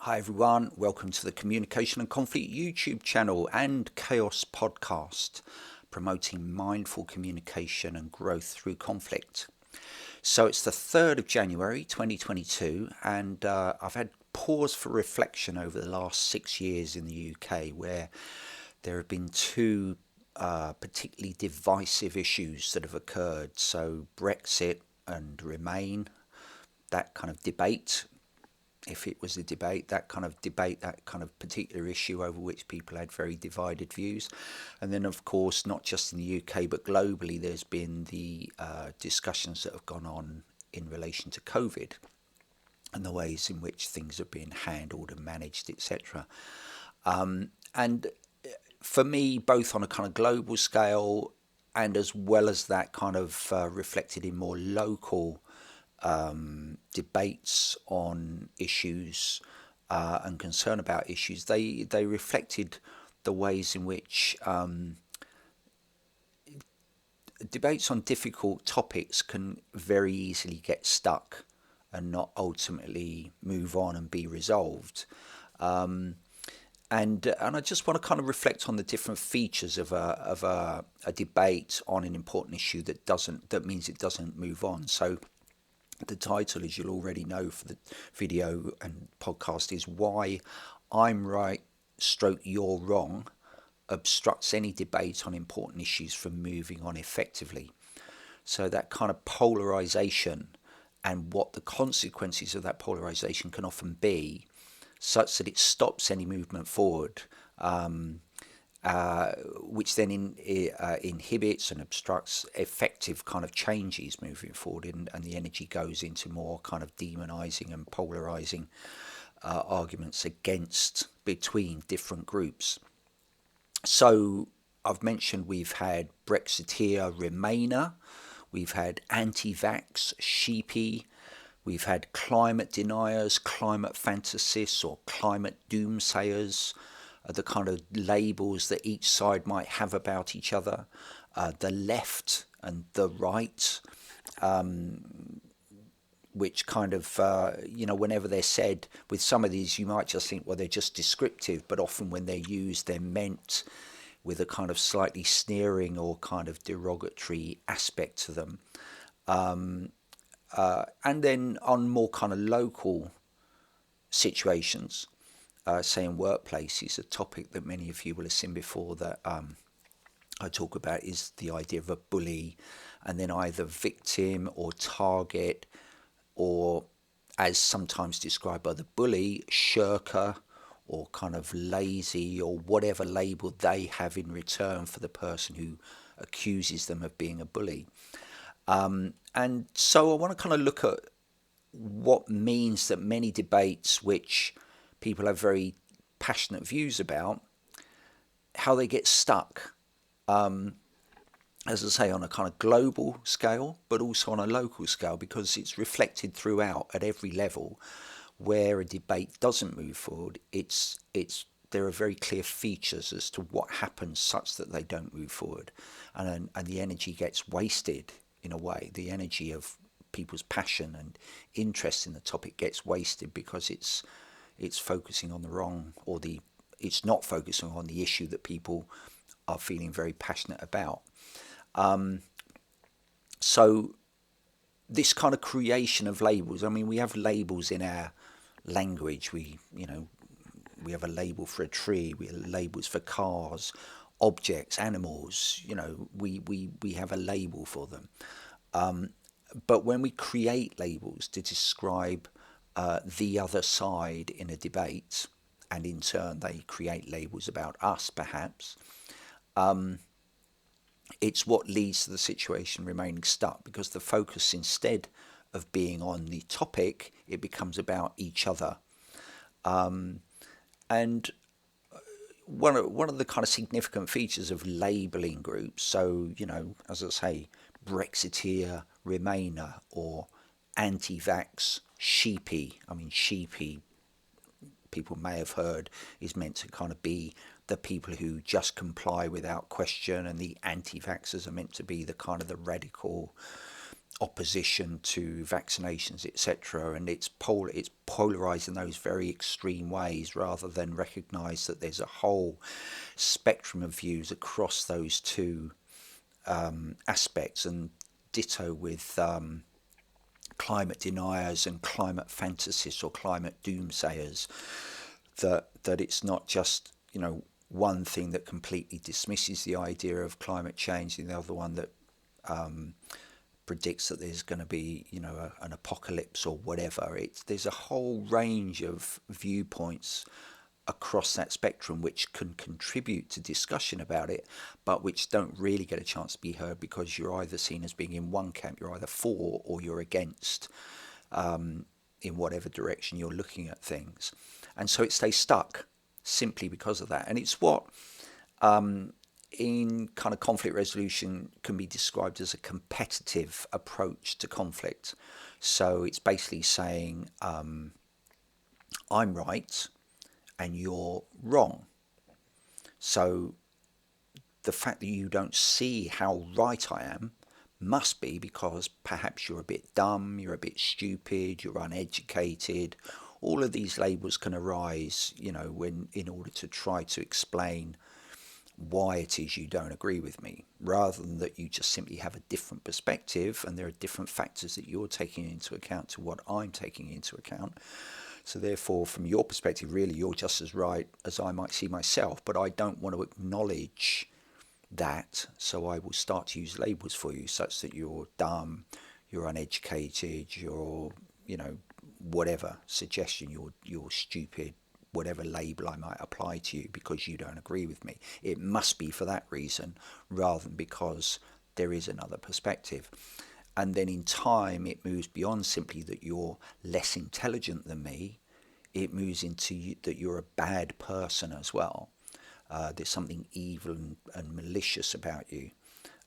Hi everyone, welcome to the Communication and Conflict YouTube channel and CAOS podcast, promoting mindful communication and growth through conflict. So it's the 3rd of January 2022, and I've had pause for reflection over the last 6 years in the UK, where there have been two particularly divisive issues that have occurred. So Brexit and Remain, that kind of debate, if it was a debate, that kind of particular issue over which people had very divided views. And then, of course, not just in the UK, but globally, there's been the discussions that have gone on in relation to COVID and the ways in which things are being handled and managed, etc. And for me, both on a kind of global scale and as well as that kind of reflected in more local debates on issues and concern about issues, they reflected the ways in which debates on difficult topics can very easily get stuck and not ultimately move on and be resolved. And I just want to kind of reflect on the different features of a debate on an important issue that means it doesn't move on. So the title, as you'll already know for the video and podcast, is Why I'm Right Stroke You're Wrong Obstructs Any Debate on Important Issues from Moving on Effectively. So that kind of polarisation and what the consequences of that polarisation can often be, such that it stops any movement forward, which then inhibits and obstructs effective kind of changes moving forward, and the energy goes into more kind of demonising and polarising arguments between different groups. So I've mentioned we've had Brexiteer, Remainer, we've had anti-vax, sheepy, we've had climate deniers, climate fantasists or climate doomsayers, the kind of labels that each side might have about each other, the left and the right, which kind of, whenever they're said, with some of these you might just think, well, they're just descriptive, but often when they're used, they're meant with a kind of slightly sneering or kind of derogatory aspect to them. And then on more kind of local situations, say in workplaces, a topic that many of you will have seen before that I talk about is the idea of a bully, and then either victim or target, or as sometimes described by the bully, shirker or kind of lazy, or whatever label they have in return for the person who accuses them of being a bully. And so I want to kind of look at what means that many debates which people have very passionate views about, how they get stuck, as I say, on a kind of global scale, but also on a local scale, because it's reflected throughout at every level. Where a debate doesn't move forward, there are very clear features as to what happens such that they don't move forward, and the energy gets wasted in a way. The energy of people's passion and interest in the topic gets wasted because it's focusing on the wrong, or it's not focusing on the issue that people are feeling very passionate about. So this kind of creation of labels, I mean, we have labels in our language. We have a label for a tree, we have labels for cars, objects, animals, we have a label for them. But when we create labels to describe the other side in a debate, and in turn they create labels about us perhaps, it's what leads to the situation remaining stuck, because the focus, instead of being on the topic, it becomes about each other. And one of the kind of significant features of labelling groups, so, as I say, Brexiteer, Remainer, or anti-vax, sheepy. I mean, sheepy, people may have heard, is meant to kind of be the people who just comply without question, and the anti-vaxxers are meant to be the kind of the radical opposition to vaccinations, etc., and it's polarized in those very extreme ways, rather than recognise that there's a whole spectrum of views across those two aspects. And ditto with climate deniers and climate fantasists or climate doomsayers, that it's not just, one thing that completely dismisses the idea of climate change and the other one that predicts that there's going to be, an apocalypse or whatever. There's a whole range of viewpoints across that spectrum which can contribute to discussion about it, but which don't really get a chance to be heard because you're either seen as being in one camp, you're either for or you're against, in whatever direction you're looking at things. And so it stays stuck simply because of that. And it's what in kind of conflict resolution can be described as a competitive approach to conflict. So it's basically saying, I'm right and you're wrong. So the fact that you don't see how right I am must be because perhaps you're a bit dumb, you're a bit stupid, you're uneducated. All of these labels can arise, when in order to try to explain why it is you don't agree with me, rather than that you just simply have a different perspective and there are different factors that you're taking into account to what I'm taking into account. So therefore, from your perspective, really, you're just as right as I might see myself, but I don't want to acknowledge that, so I will start to use labels for you such that you're dumb, you're uneducated, you're, whatever suggestion, you're stupid, whatever label I might apply to you because you don't agree with me. It must be for that reason rather than because there is another perspective. And then in time, it moves beyond simply that you're less intelligent than me. It moves into that you're a bad person as well. There's something evil and malicious about you.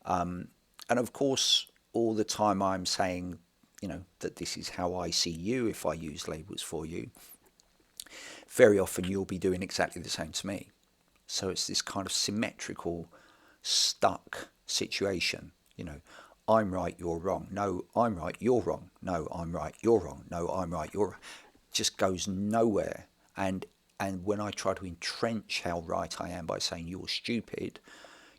And of course, all the time I'm saying, that this is how I see you if I use labels for you. Very often you'll be doing exactly the same to me. So it's this kind of symmetrical, stuck situation. I'm right, you're wrong. No, I'm right, you're wrong. No, I'm right, you're wrong. No, I'm right, you're wrong. Just goes nowhere. And when I try to entrench how right I am by saying you're stupid,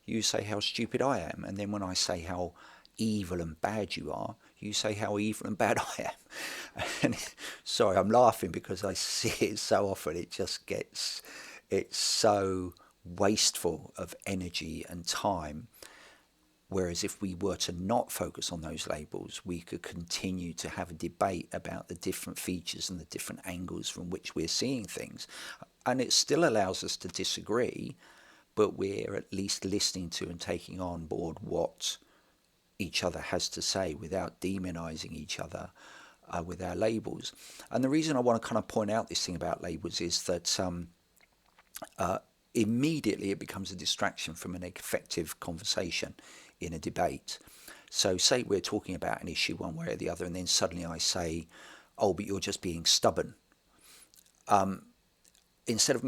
you say how stupid I am. And then when I say how evil and bad you are, you say how evil and bad I am. And sorry, I'm laughing because I see it so often. It's so wasteful of energy and time. Whereas if we were to not focus on those labels, we could continue to have a debate about the different features and the different angles from which we're seeing things. And it still allows us to disagree, but we're at least listening to and taking on board what each other has to say without demonizing each other with our labels. And the reason I want to kind of point out this thing about labels is that immediately it becomes a distraction from an effective conversation in a debate. So say we're talking about an issue one way or the other, and then suddenly I say, oh, but you're just being stubborn. Instead of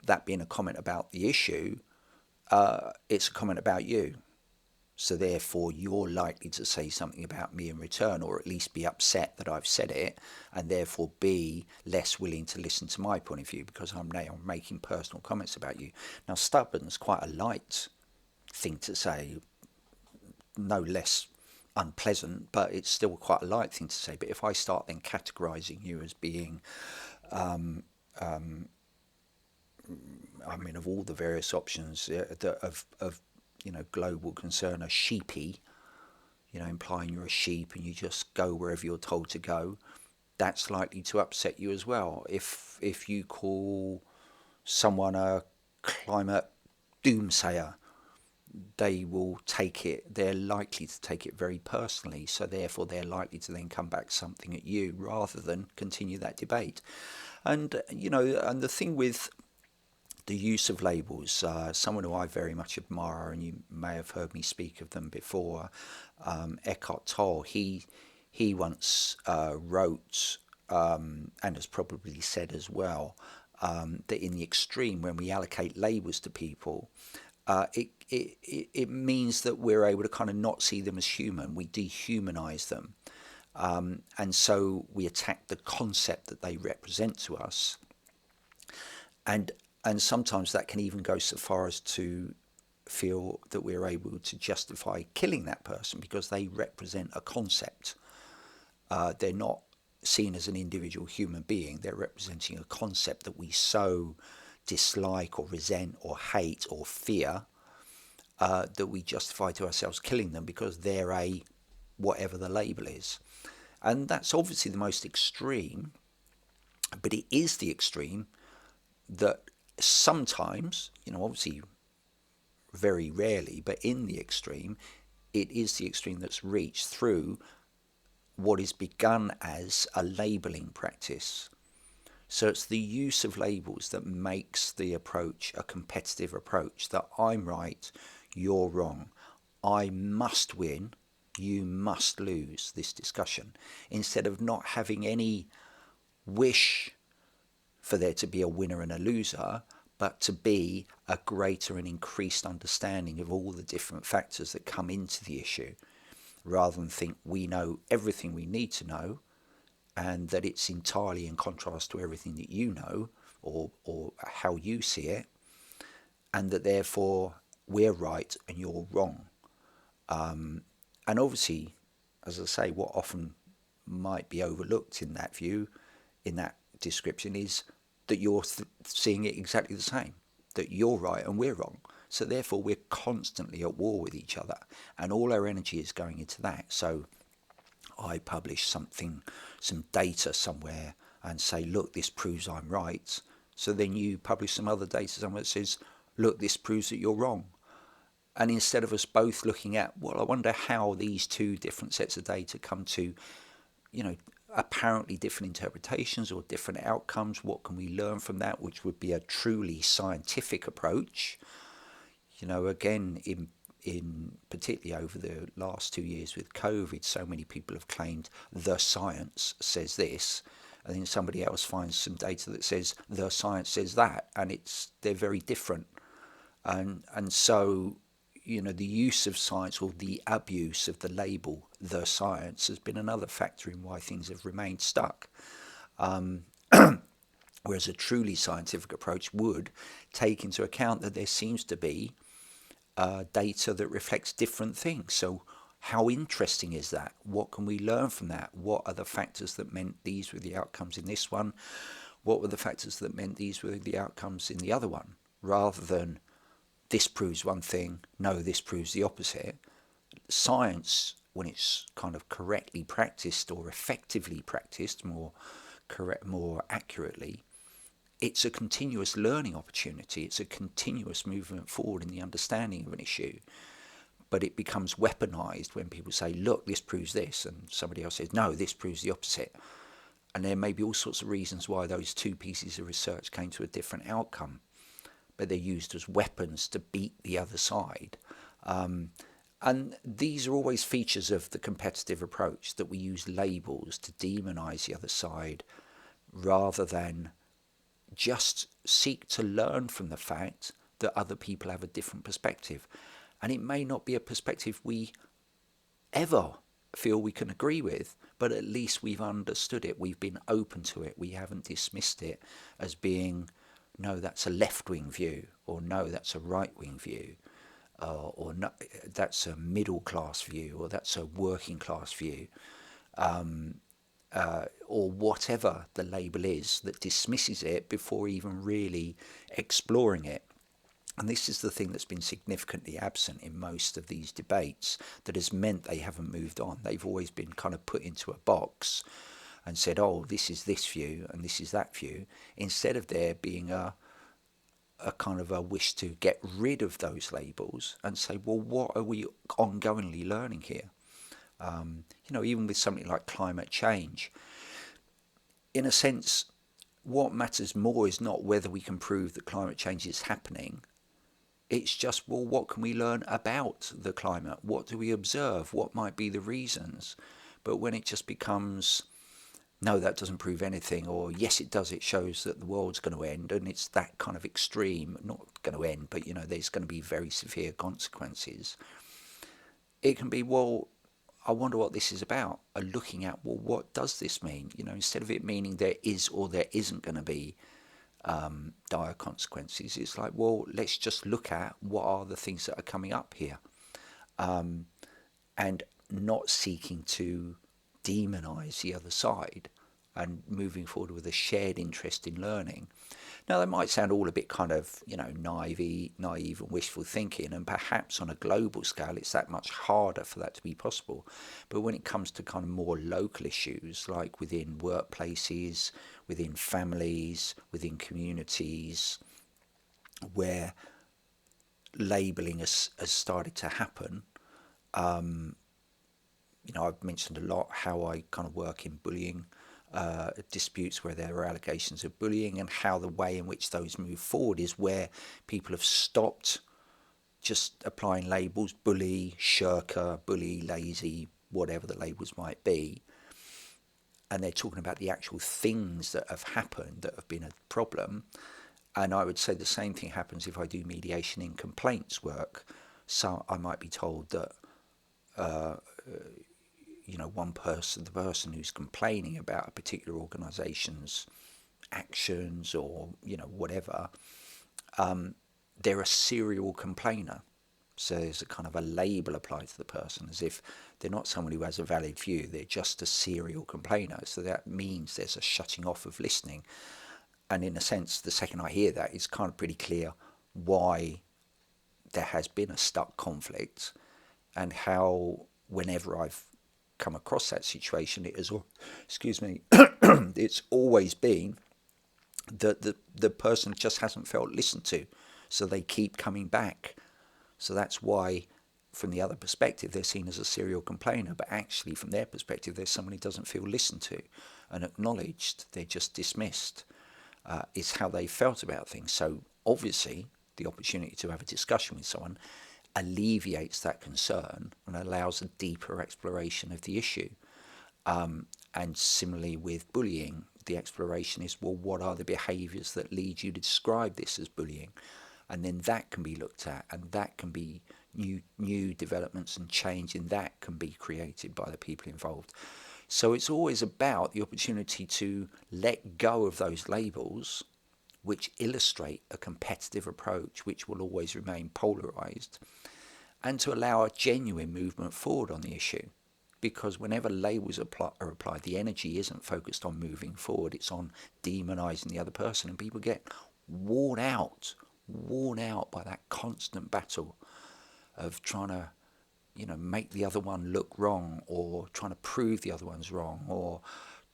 that being a comment about the issue, it's a comment about you. So therefore, you're likely to say something about me in return, or at least be upset that I've said it, and therefore be less willing to listen to my point of view because I'm now making personal comments about you. Now, stubborn is quite a light thing to say, no less unpleasant, but it's still quite a light thing to say. But if I start then categorizing you as being, of all the various options of global concern, a sheepy, implying you're a sheep and you just go wherever you're told to go, that's likely to upset you as well. If you call someone a climate doomsayer, they're likely to take it very personally, so therefore they're likely to then come back something at you rather than continue that debate. And and the thing with the use of labels, someone who I very much admire, and you may have heard me speak of them before, Eckhart Tolle, he once wrote, and has probably said as well, that in the extreme, when we allocate labels to people, it it means that we're able to kind of not see them as human. We dehumanize them. And so we attack the concept that they represent to us. And sometimes that can even go so far as to feel that we're able to justify killing that person because they represent a concept. They're not seen as an individual human being. They're representing a concept that we so dislike or resent or hate or fear that we justify to ourselves killing them because they're a whatever the label is. And that's obviously the most extreme, but it is the extreme that sometimes, obviously very rarely, but in the extreme, it is the extreme that's reached through what is begun as a labeling practice. So it's the use of labels that makes the approach a competitive approach, that I'm right, you're wrong, I must win, you must lose this discussion, instead of not having any wish for there to be a winner and a loser, but to be a greater and increased understanding of all the different factors that come into the issue, rather than think we know everything we need to know and that it's entirely in contrast to everything that you know or how you see it, and that therefore we're right and you're wrong. And obviously, as I say, what often might be overlooked in that view, in that description, is that you're seeing it exactly the same, that you're right and we're wrong. So therefore we're constantly at war with each other, and all our energy is going into that. So I publish some data somewhere and say, look, this proves I'm right. So then you publish some other data somewhere that says, look, this proves that you're wrong. And instead of us both looking at, well, I wonder how these two different sets of data come to, apparently different interpretations or different outcomes, what can we learn from that, which would be a truly scientific approach. Again, in particularly over the last 2 years with COVID, so many people have claimed the science says this, and then somebody else finds some data that says the science says that, and they're very different. And so, the use of science, or the abuse of the label the science, has been another factor in why things have remained stuck. Whereas a truly scientific approach would take into account that there seems to be data that reflects different things. So how interesting is that? What can we learn from that? What are the factors that meant these were the outcomes in this one? What were the factors that meant these were the outcomes in the other one? Rather than this proves one thing, no, this proves the opposite. Science, when it's kind of correctly practiced or effectively practiced, more accurately, it's a continuous learning opportunity. It's a continuous movement forward in the understanding of an issue. But it becomes weaponized when people say, look, this proves this, and somebody else says, no, this proves the opposite. And there may be all sorts of reasons why those two pieces of research came to a different outcome, but they're used as weapons to beat the other side. And these are always features of the competitive approach, that we use labels to demonize the other side rather than just seek to learn from the fact that other people have a different perspective. And it may not be a perspective we ever feel we can agree with, but at least we've understood it. We've been open to it. We haven't dismissed it as being, no, that's a left-wing view, or no, that's a right-wing view, or no, that's a middle-class view, or that's a working-class view, or whatever the label is that dismisses it before even really exploring it. And this is the thing that's been significantly absent in most of these debates, that has meant they haven't moved on. They've always been kind of put into a box and said, oh, this is this view and this is that view, instead of there being a kind of a wish to get rid of those labels and say, well, what are we ongoingly learning here? Even with something like climate change, in a sense, what matters more is not whether we can prove that climate change is happening. It's just, well, what can we learn about the climate? What do we observe? What might be the reasons? But when it just becomes no, that doesn't prove anything, or yes, it does, it shows that the world's going to end, and it's that kind of extreme, not going to end, but there's going to be very severe consequences. It can be, well, I wonder what this is about, and looking at, well, what does this mean? Instead of it meaning there is or there isn't going to be dire consequences, it's like, well, let's just look at what are the things that are coming up here, and not seeking to demonize the other side, and moving forward with a shared interest in learning. Now, that might sound all a bit kind of, naive and wishful thinking, and perhaps on a global scale it's that much harder for that to be possible. But when it comes to kind of more local issues, like within workplaces, within families, within communities, where labelling has started to happen, I've mentioned a lot how I kind of work in bullying disputes where there are allegations of bullying, and how the way in which those move forward is where people have stopped just applying labels: bully, shirker, bully, lazy, whatever the labels might be, and they're talking about the actual things that have happened that have been a problem. And I would say the same thing happens if I do mediation in complaints work. So I might be told that one person, the person who's complaining about a particular organisation's actions, or whatever, they're a serial complainer. So there's a kind of a label applied to the person, as if they're not someone who has a valid view, they're just a serial complainer. So that means there's a shutting off of listening. And in a sense, the second I hear that, it's kind of pretty clear why there has been a stuck conflict, and how whenever I've come across that situation, it is, it's always been that the person just hasn't felt listened to, so they keep coming back. So that's why, from the other perspective, they're seen as a serial complainer, but actually from their perspective, there's someone who doesn't feel listened to and acknowledged. They're just dismissed. Is how they felt about things. So obviously the opportunity to have a discussion with someone alleviates that concern and allows a deeper exploration of the issue. And similarly with bullying, the exploration is, well, what are the behaviours that lead you to describe this as bullying? And then that can be looked at, and that can be new developments, and change in that can be created by the people involved. So it's always about the opportunity to let go of those labels, which illustrate a competitive approach which will always remain polarised, and to allow a genuine movement forward on the issue. Because whenever labels are applied, the energy isn't focused on moving forward, it's on demonising the other person, and people get worn out by that constant battle of trying to make the other one look wrong, or trying to prove the other one's wrong, or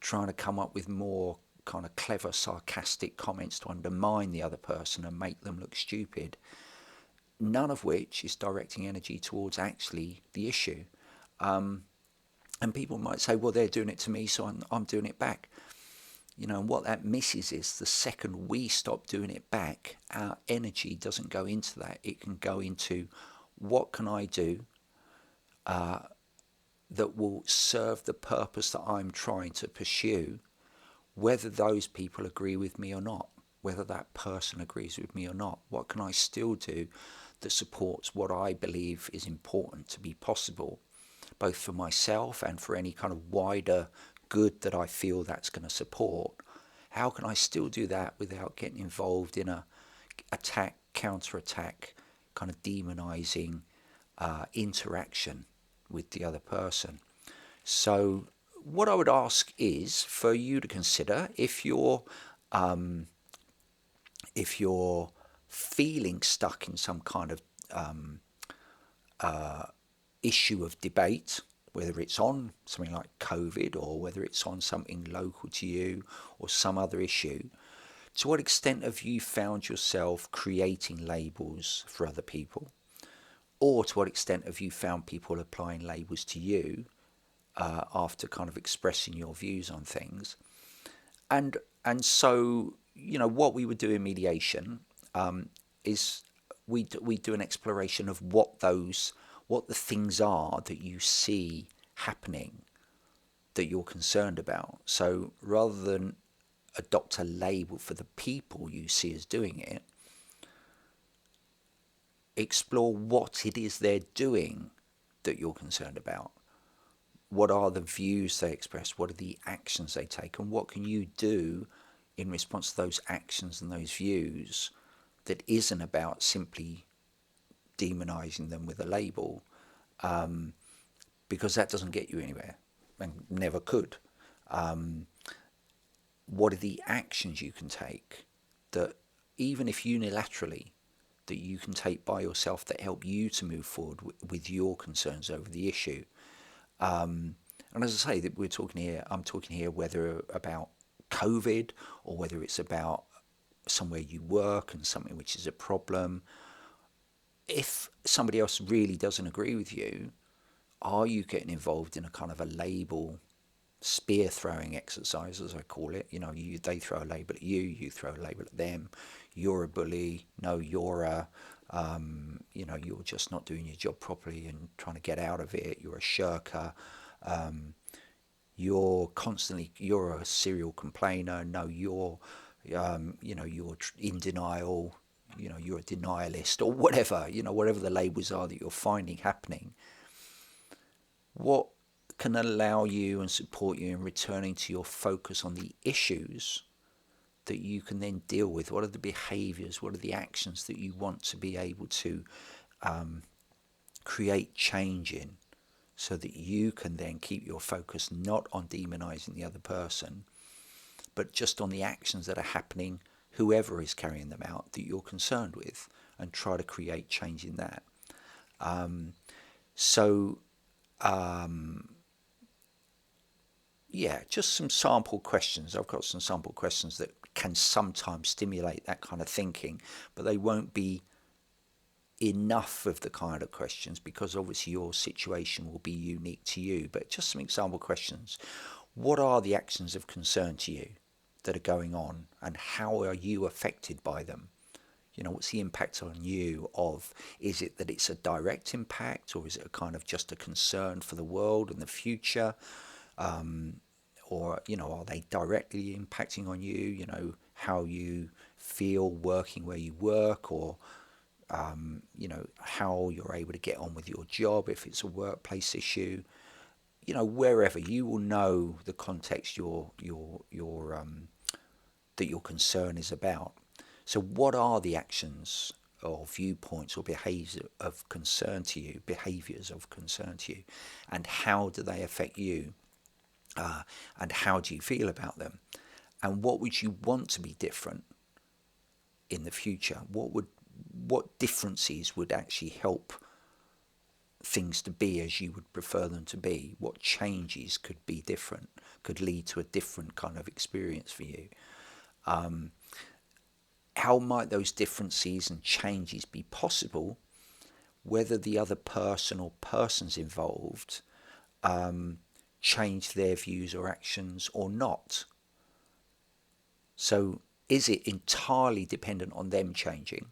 trying to come up with more kind of clever, sarcastic comments to undermine the other person and make them look stupid. None of which is directing energy towards actually the issue. And people might say, well, they're doing it to me, so I'm doing it back. And what that misses is the second we stop doing it back, our energy doesn't go into that. It can go into, what can I do that will serve the purpose that I'm trying to pursue, whether those people agree with me or not, whether that person agrees with me or not. What can I still do that supports what I believe is important to be possible, both for myself and for any kind of wider good that I feel that's going to support? How can I still do that without getting involved in a attack, counter-attack, kind of demonizing interaction with the other person? So what I would ask is for you to consider, if you're feeling stuck in some kind of issue of debate, whether it's on something like COVID, or whether it's on something local to you, or some other issue, to what extent have you found yourself creating labels for other people? Or to what extent have you found people applying labels to you after kind of expressing your views on things? And so, what we would do in mediation is we do an exploration of what the things are that you see happening that you're concerned about. So rather than adopt a label for the people you see as doing it, explore what it is they're doing that you're concerned about. What are the views they express? What are the actions they take? And what can you do in response to those actions and those views that isn't about simply demonizing them with a label, because that doesn't get you anywhere and never could. What are the actions you can take that, even if unilaterally, that you can take by yourself that help you to move forward with your concerns over the issue? And as I say, that I'm talking here whether about COVID or whether it's about somewhere you work and something which is a problem. If somebody else really doesn't agree with you, are you getting involved in a kind of a label spear throwing exercise, as I call it? They throw a label at you, you throw a label at them. You're a bully. No, you're you're just not doing your job properly and trying to get out of it. You're a shirker. You're a serial complainer. No, you're in denial. You're a denialist or whatever. Whatever the labels are that you're finding happening. What can allow you and support you in returning to your focus on the issues that you can then deal with? What are the behaviors? What are the actions that you want to be able to create change in, so that you can then keep your focus not on demonizing the other person, but just on the actions that are happening, whoever is carrying them out, that you're concerned with, and try to create change in that. Just some sample questions. I've got some sample questions that can sometimes stimulate that kind of thinking, but they won't be enough of the kind of questions, because obviously your situation will be unique to you. But just some example questions. What are the actions of concern to you that are going on, and how are you affected by them? What's the impact on you of, is it that it's a direct impact, or is it a kind of just a concern for the world and the future? Or, are they directly impacting on you, how you feel working where you work, or, how you're able to get on with your job if it's a workplace issue? Wherever, you will know the context that your concern is about. So what are the actions or viewpoints or behaviors of concern to you, and how do they affect you? And how do you feel about them? And what would you want to be different in the future? What differences would actually help things to be as you would prefer them to be? What changes could be different, could lead to a different kind of experience for you? How might those differences and changes be possible, whether the other person or persons involved change their views or actions or not? So is it entirely dependent on them changing,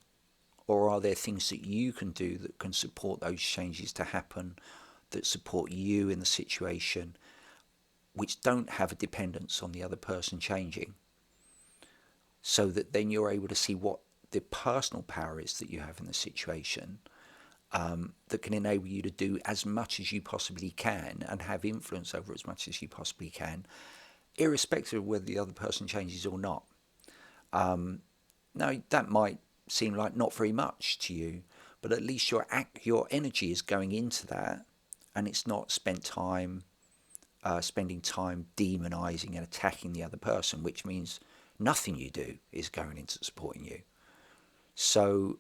or are there things that you can do that can support those changes to happen, that support you in the situation, which don't have a dependence on the other person changing? So that then you're able to see what the personal power is that you have in the situation, that can enable you to do as much as you possibly can and have influence over as much as you possibly can, irrespective of whether the other person changes or not. Now, that might seem like not very much to you, but at least your energy is going into that, and it's not spending time demonizing and attacking the other person, which means nothing you do is going into supporting you. So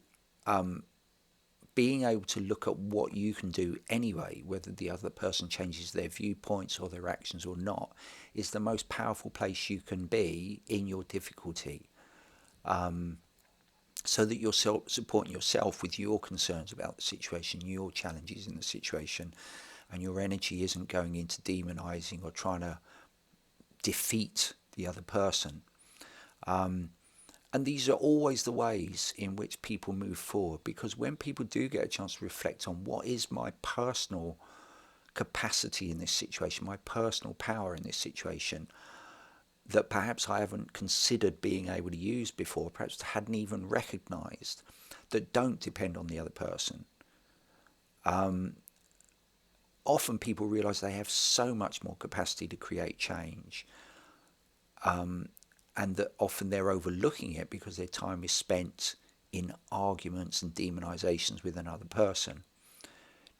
being able to look at what you can do anyway, whether the other person changes their viewpoints or their actions or not, is the most powerful place you can be in your difficulty. So that you're supporting yourself with your concerns about the situation, your challenges in the situation, and your energy isn't going into demonizing or trying to defeat the other person. And these are always the ways in which people move forward, because when people do get a chance to reflect on what is my personal capacity in this situation, my personal power in this situation that perhaps I haven't considered being able to use before, perhaps hadn't even recognized, that don't depend on the other person. Often people realize they have so much more capacity to create change, and that often they're overlooking it because their time is spent in arguments and demonizations with another person.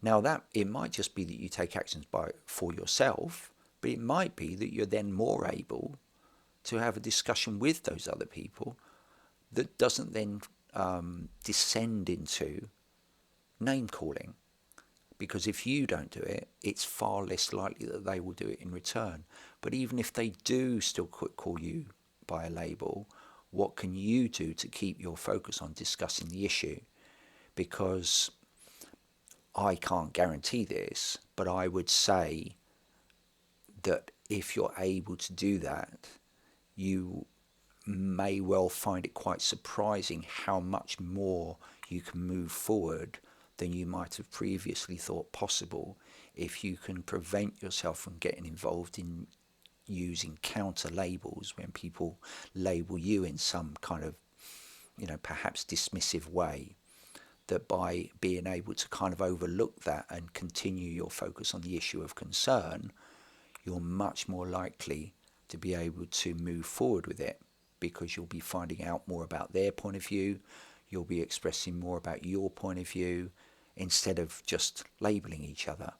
Now, that it might just be that you take actions for yourself, but it might be that you're then more able to have a discussion with those other people that doesn't then descend into name calling. Because if you don't do it, it's far less likely that they will do it in return. But even if they do still call you by a label, what can you do to keep your focus on discussing the issue? Because I can't guarantee this, but I would say that if you're able to do that, you may well find it quite surprising how much more you can move forward than you might have previously thought possible if you can prevent yourself from getting involved in using counter labels when people label you in some kind of, perhaps dismissive way. That by being able to kind of overlook that and continue your focus on the issue of concern, you're much more likely to be able to move forward with it, because you'll be finding out more about their point of view, you'll be expressing more about your point of view, instead of just labeling each other.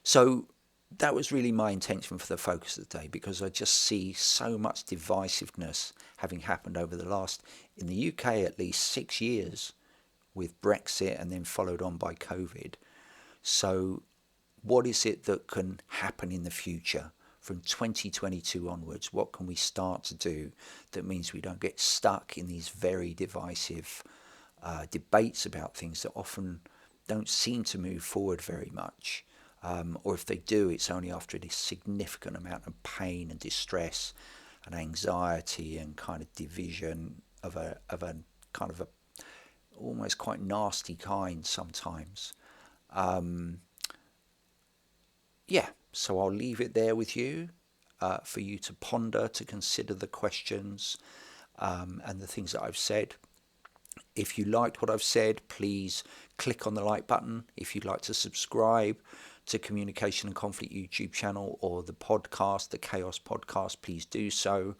So that was really my intention for the focus of the day, because I just see so much divisiveness having happened over the last, in the UK at least, 6 years, with Brexit and then followed on by COVID. So what is it that can happen in the future from 2022 onwards? What can we start to do that means we don't get stuck in these very divisive debates about things that often don't seem to move forward very much, or if they do, it's only after a significant amount of pain and distress and anxiety and kind of division of a kind of a almost quite nasty kind sometimes. So I'll leave it there with you for you to ponder, to consider the questions and the things that I've said. If you liked what I've said, please click on the like button. If you'd like to subscribe to Communication and Conflict YouTube channel or the podcast, the CAOS podcast, please do so.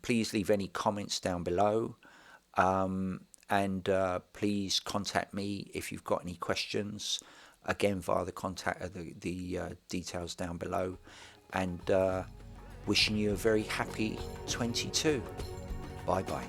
Please leave any comments down below. And please contact me if you've got any questions. Again, via the details down below. And wishing you a very happy 22. Bye-bye.